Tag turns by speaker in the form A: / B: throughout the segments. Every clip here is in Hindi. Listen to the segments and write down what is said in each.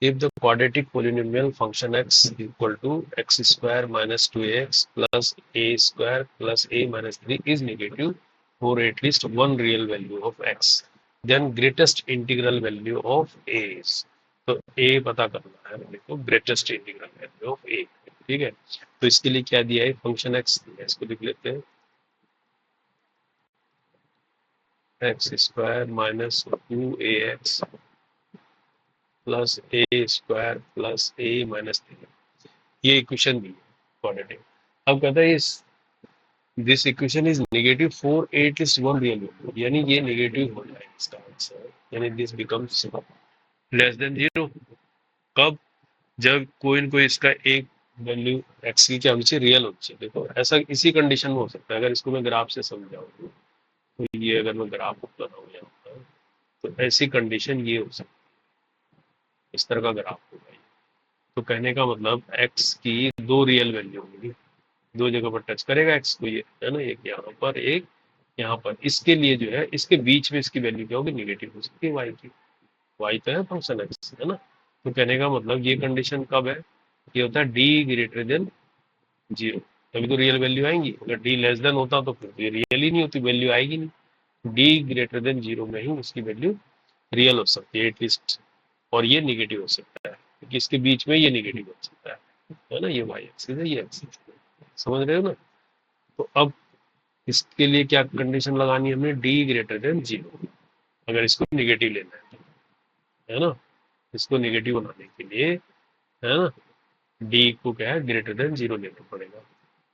A: if the quadratic polynomial function x equal to x square minus 2ax plus a square plus a minus 3 is negative for at least one real value of x, then greatest integral value of a is। तो a पता करना है मेरे को, greatest integral value of a। ठीक है, तो इसके लिए क्या दिया है, फंक्शन x दिया है, इसको लिख लेते हैं x square minus 2ax plus a square plus a minus 3, ये इक्वेशन दी है क्वाड्रेटिक। अब कहता है इस this equation is negative for at least one real value, यानी ये नेगेटिव हो जाएगा इसका आंसर, यानी this becomes less than zero. कब, जब कोई न कोई इसका एक वैल्यू एक्स की क्या होनी चाहिए, रियल होनी चाहिए। देखो ऐसा इसी कंडीशन में हो सकता है, अगर इसको मैं ग्राफ से समझाऊँ तो ये अगर मैं ग्राफ बनाऊँ यहाँ पर, तो ऐसी कंडीशन ये हो सकती है, इस तरह का ग्राफ होगा। तो कहने का मतलब एक्स की दो रियल वैल्यू होगी, दो जगह पर टच करेगा एक्स को, ये है ना, एक यहाँ पर एक यहाँ पर, इसके लिए जो है इसके बीच में इसकी वैल्यू क्या होगी, निगेटिव हो सकती है वाई की। वाई तो है फंक्शन एक्स, है ना। तो कहने का मतलब ये कंडीशन कब है, ये होता है डी ग्रेटर देन जीरो, तभी तो रियल वैल्यू आएंगी। अगर डी लेस देन होता तो फिर ये रियल ही नहीं होती, वैल्यू आएगी नहीं। डी ग्रेटर देन जीरो में ही उसकी वैल्यू रियल हो सकती है एटलीस्ट, और ये निगेटिव हो सकता है क्योंकि इसके बीच में ये निगेटिव हो सकता है ना, ये वाई एक्सिस है, ये एक्सिस, समझ रहे हो ना। तो अब इसके लिए क्या कंडीशन लगानी है हमें, डी ग्रेटर देन जीरो, अगर इसको निगेटिव लेना है ना, इसको निगेटिव बनाने के लिए, है ना, डी को क्या है, ग्रेटर देन जीरो लेना पड़ेगा।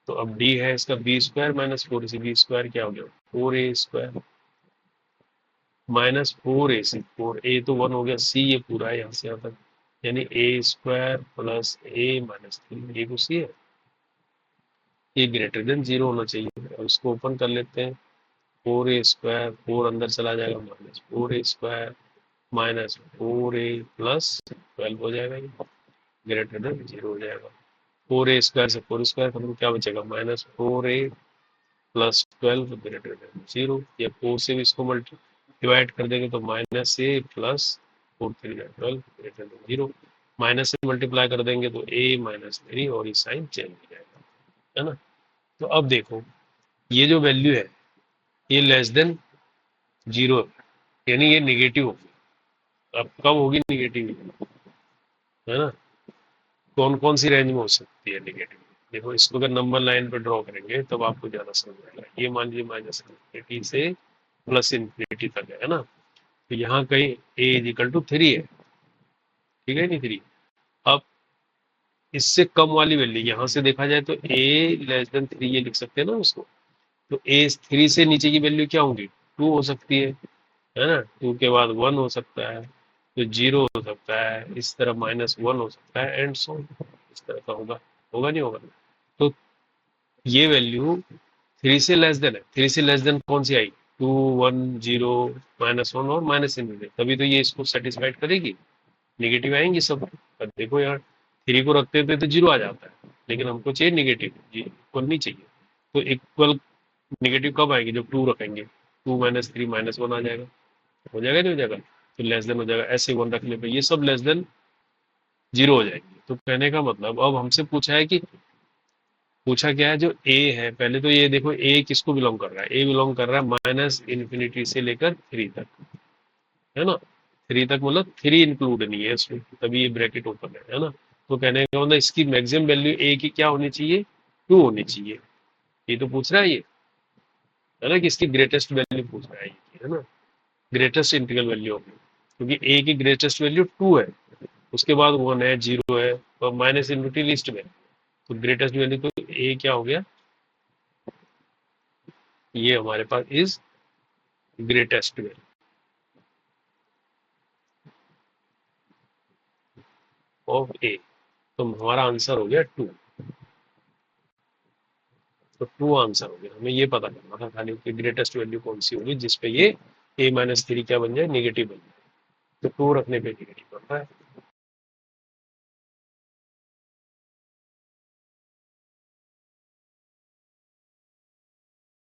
A: तो अब डी है इसका बी स्क्वायर माइनस 4 सी, बी स्क्वायर क्या हो गया, 4a square minus 4ac, 4a तो 1 हो गया, सी ये पूरा है यहाँ से यहाँ तक, यानी a square plus a minus 3, ये कुछ है, ये ग्रेटर देन जीरो होना चाहिए। अब इसको ओपन कर लेते हैं, 4a स्क्वायर, 4 अंदर चला जाएगा, minus 4a square minus 4a plus 12 हो जाएगा, ये ग्रेटर देन जीरो हो जाएगा। 4a स्क्वायर से 4 स्क्वायर खत्म, क्या बचेगा, minus 4a plus 12 greater than zero, या 4 से भी इसको मल्टी डिवाइड कर देंगे तो minus a plus 4 3 12 greater than zero, minus से मल्टीप्लाई कर देंगे तो a माइनस 3 और ये साइन चेंज हो जाएगा, है ना। तो अब देखो ये जो वैल्यू है ये लेस देन जीरो, यानी ये निगेटिव होगी। अब कब होगी निगेटिव, है ना, कौन कौन सी रेंज में हो सकती है निगेटिव। देखो इसको अगर नंबर लाइन पर ड्रॉ करेंगे तब आपको ज्यादा समझ आएगा। ये मान लीजिए माइनस इन्फिनिटी से प्लस इन्फिनिटी तक है ना, तो यहाँ कहीं a इज इक्वल टू 3 है, ठीक है नहीं 3। अब इससे कम वाली वैल्यू यहाँ से देखा जाए तो a लेस देन 3 ये लिख सकते हैं ना उसको, तो a 3 से नीचे की वैल्यू क्या होगी, 2 हो सकती है ना, 2 के बाद 1 हो सकता है, तो 0 हो सकता है, इस तरह माइनस 1 हो सकता है, एंड सो इस तरह का होगा, होगा नहीं होगा। तो ये वैल्यू 3 से लेस देन है, 3 से लेस देन कौन सी आई, 2 1 0 माइनस 1 और माइनस इन्फिनिटी, तभी तो ये इसको सेटिस्फाइड करेगी, नेगेटिव आएंगी सब। पर देखो यार 3 को रखते थे तो जीरो आ जाता है, लेकिन हमको चाहिए निगेटिव, जी इक्वल नहीं चाहिए। तो इक्वल निगेटिव कब आएगी, जब 2 रखेंगे, 2 माइनस 3 माइनस 1 आ जाएगा, हो जाएगा नहीं हो जाएगा, तो लेस देन हो जाएगा, ऐसे 1 रखने पे ये सब लेस देन जीरो हो जाएंगे। तो कहने का मतलब अब हमसे पूछा है कि, पूछा क्या है, जो a है, पहले तो ये देखो a किसको बिलोंग कर रहा है, a बिलोंग कर रहा है माइनस इन्फिनिटी से लेकर 3 तक, है ना। 3 तक मतलब 3 इंक्लूड नहीं है इसमें, तभी ये ब्रैकेट ओपन है ना। तो कहने का मतलब इसकी मैक्सिमम वैल्यू a की क्या होनी चाहिए, 2 होनी चाहिए, ये तो पूछ रहा है ये, है ना, कि इसकी ग्रेटेस्ट वैल्यू पूछ रहा है ये, है ना, ग्रेटेस्ट इंटीग्रल वैल्यू होगी, क्योंकि a की ग्रेटेस्ट वैल्यू 2 है, उसके बाद 1 है, 0 है, और माइनस इन्फिनिटी लिस्ट में, तो ग्रेटेस्ट वैल्यू तो a क्या हो गया, ये हमारे पास is greatest value of a, तो हमारा आंसर हो गया 2। तो 2 आंसर हो गया, हमें ये पता करना था खाली कि ग्रेटेस्ट वैल्यू कौन सी होगी जिसपे ये a माइनस 3 क्या बन जाए, नेगेटिव बन जाए। तो 2 रखने पे नेगेटिव बनता है।